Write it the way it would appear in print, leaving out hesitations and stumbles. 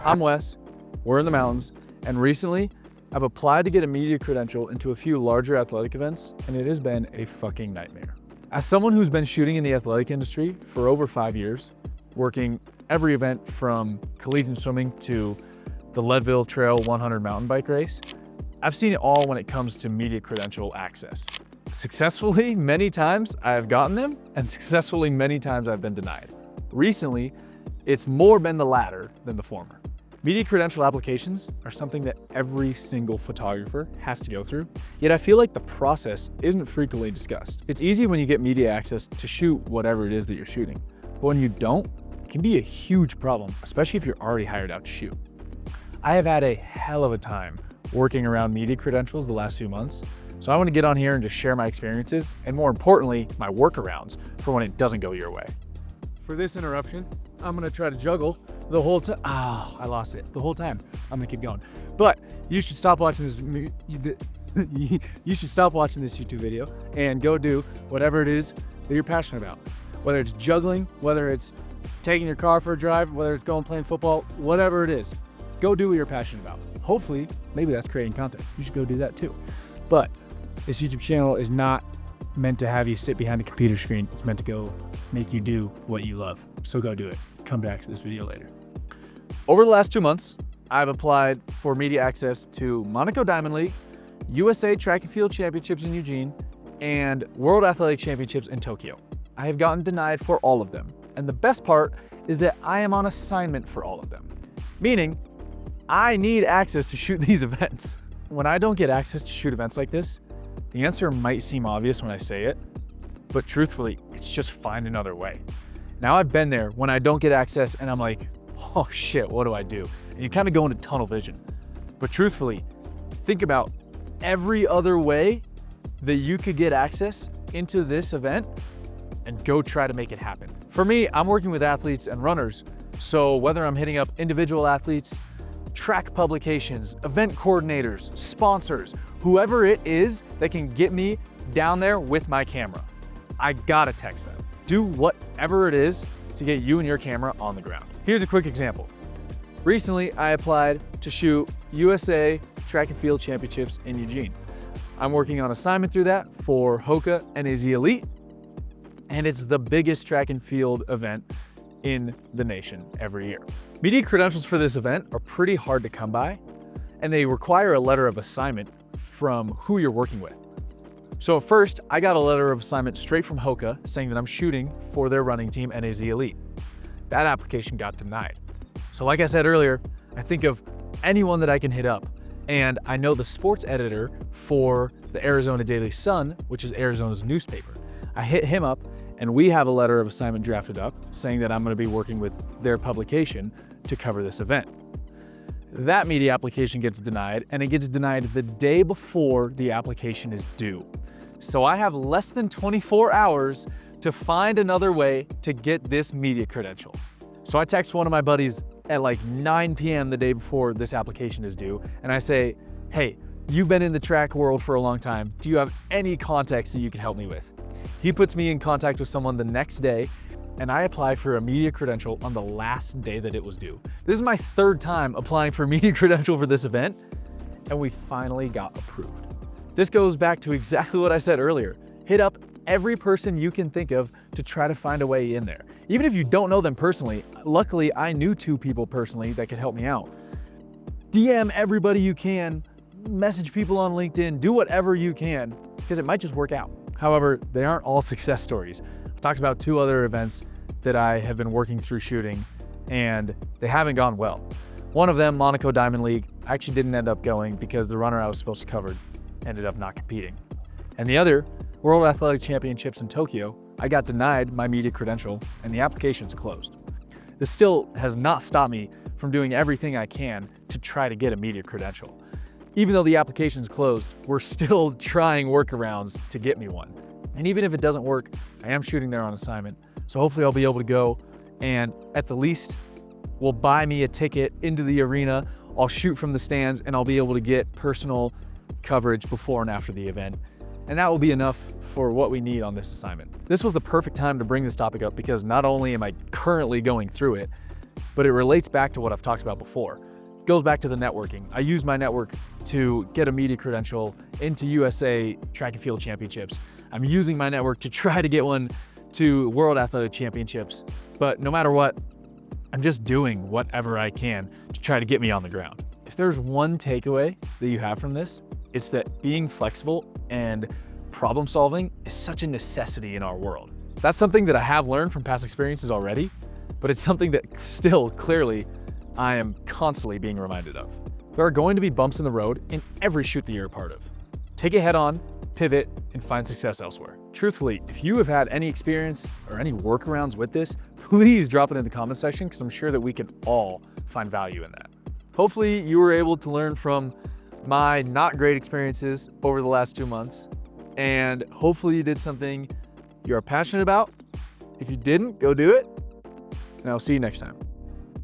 I'm Wes, we're in the mountains, and recently I've applied to get a media credential into a few larger athletic events, and it has been a fucking nightmare. As someone who's been shooting in the athletic industry for over 5 years, working every event from collegiate swimming to the Leadville Trail 100 mountain bike race, I've seen it all when it comes to media credential access. Successfully, many times I've gotten them, and successfully many times I've been denied. Recently, it's more been the latter than the former. Media credential applications are something that every single photographer has to go through, yet I feel like the process isn't frequently discussed. It's easy when you get media access to shoot whatever it is that you're shooting, but when you don't, it can be a huge problem, especially if you're already hired out to shoot. I have had a hell of a time working around media credentials the last few months, so I want to get on here and just share my experiences, and more importantly, my workarounds for when it doesn't go your way. For this interruption, I'm gonna try to juggle the whole time. I lost it the whole time. I'm gonna keep going. But you should stop watching this. You should stop watching this YouTube video and go do whatever it is that you're passionate about. Whether it's juggling, whether it's taking your car for a drive, whether it's going playing football, whatever it is, go do what you're passionate about. Hopefully, maybe that's creating content. You should go do that too. But this YouTube channel is not meant to have you sit behind a computer screen. It's meant to go make you do what you love. So go do it. Come back to this video later. Over the last 2 months, I've applied for media access to Monaco Diamond League, USA Track and Field Championships in Eugene, and World Athletic Championships in Tokyo. I have gotten denied for all of them. And the best part is that I am on assignment for all of them. Meaning, I need access to shoot these events. When I don't get access to shoot events like this, the answer might seem obvious when I say it, but truthfully, it's just find another way. Now I've been there when I don't get access and I'm like, oh shit, what do I do? And you kind of go into tunnel vision. But truthfully, think about every other way that you could get access into this event and go try to make it happen. For me, I'm working with athletes and runners. So whether I'm hitting up individual athletes, track publications, event coordinators, sponsors, whoever it is that can get me down there with my camera, I gotta text them. Do whatever it is to get you and your camera on the ground. Here's a quick example. Recently, I applied to shoot USA Track and Field Championships in Eugene. I'm working on assignment through that for Hoka NAZ Elite, and it's the biggest track and field event in the nation every year. Media credentials for this event are pretty hard to come by, and they require a letter of assignment from who you're working with. So at first, I got a letter of assignment straight from Hoka saying that I'm shooting for their running team, NAZ Elite. That application got denied. So like I said earlier, I think of anyone that I can hit up, and I know the sports editor for the Arizona Daily Sun, which is Arizona's newspaper. I hit him up, and we have a letter of assignment drafted up saying that I'm gonna be working with their publication to cover this event. That media application gets denied, and it gets denied the day before the application is due. So I have less than 24 hours to find another way to get this media credential. So I text one of my buddies at like 9 p.m. the day before this application is due, and I say, hey, you've been in the track world for a long time. Do you have any contacts that you can help me with? He puts me in contact with someone the next day, and I apply for a media credential on the last day that it was due. This is my 3rd time applying for a media credential for this event, and we finally got approved. This goes back to exactly what I said earlier. Hit up every person you can think of to try to find a way in there. Even if you don't know them personally, luckily I knew 2 people personally that could help me out. DM everybody you can, message people on LinkedIn, do whatever you can, because it might just work out. However, they aren't all success stories. I've talked about 2 other events that I have been working through shooting, and they haven't gone well. One of them, Monaco Diamond League, I actually didn't end up going because the runner I was supposed to cover ended up not competing. And the other, World Athletic Championships in Tokyo, I got denied my media credential and the application's closed. This still has not stopped me from doing everything I can to try to get a media credential. Even though the application's closed, we're still trying workarounds to get me one. And even if it doesn't work, I am shooting there on assignment. So hopefully I'll be able to go, and at the least will buy me a ticket into the arena. I'll shoot from the stands, and I'll be able to get personal coverage before and after the event. And that will be enough for what we need on this assignment. This was the perfect time to bring this topic up because not only am I currently going through it, but it relates back to what I've talked about before. It goes back to the networking. I use my network to get a media credential into USA Track and Field Championships. I'm using my network to try to get one to World Athletic Championships. But no matter what, I'm just doing whatever I can to try to get me on the ground. If there's one takeaway that you have from this, it's that being flexible and problem solving is such a necessity in our world. That's something that I have learned from past experiences already, but it's something that still clearly I am constantly being reminded of. There are going to be bumps in the road in every shoot that you're a part of. Take it head on, pivot, and find success elsewhere. Truthfully, if you have had any experience or any workarounds with this, please drop it in the comment section because I'm sure that we can all find value in that. Hopefully you were able to learn from my not great experiences over the last 2 months, and hopefully you did something you're passionate about. If you didn't, go do it, and I'll see you next time.